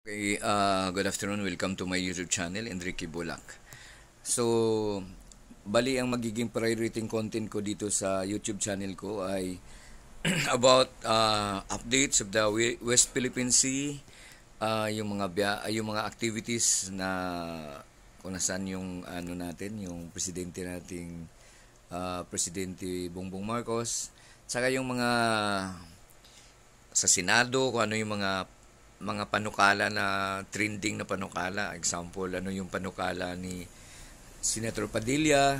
Okay, good afternoon. Welcome to my YouTube channel, Enrique Bulak. So, bali ang magiging priority content ko dito sa YouTube channel ko ay about updates of the West Philippine Sea, yung mga activities na kung nasaan yung ano natin, yung presidente nating Presidente Bongbong Marcos, saka yung mga sa Senado, kung ano yung mga panukala na trending na panukala. Example, ano yung panukala ni Senator Padilla,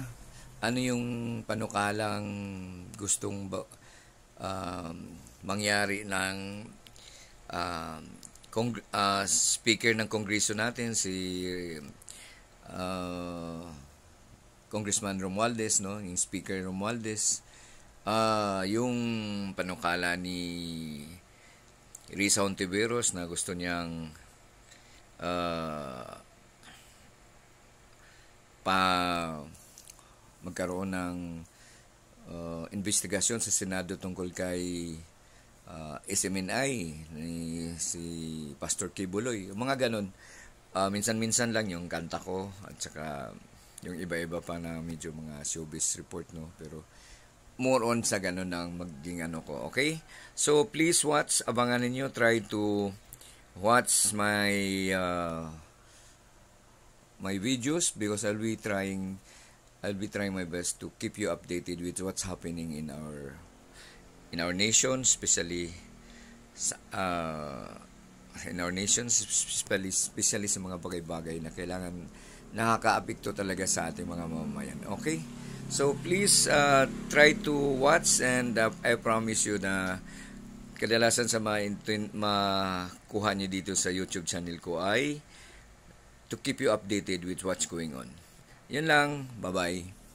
ano yung panukalang gustong mangyari ng speaker ng kongreso natin, si Congressman Romualdez, no? Yung speaker Romualdez, yung panukala ni Risa Hontiveros na gusto niyang pa magkaroon ng investigasyon sa Senado tungkol kay SMNI ni si Pastor Kibuloy. Mga ganon. Minsan-minsan lang yung kanta ko at saka yung iba-iba pa na medyo mga showbiz report, no? Pero more on sa ganun ang maging ano ko, okay? So, please watch, abangan ninyo, try to watch my videos because I'll be trying my best to keep you updated with what's happening in our nation, especially especially sa mga bagay-bagay na kailangan nakakaapekto talaga sa ating mga mamamayan. Okay? So please try to watch and I promise you na kadalasan sa makuha niyo dito sa YouTube channel ko ay to keep you updated with what's going on. Yun lang. Bye-bye.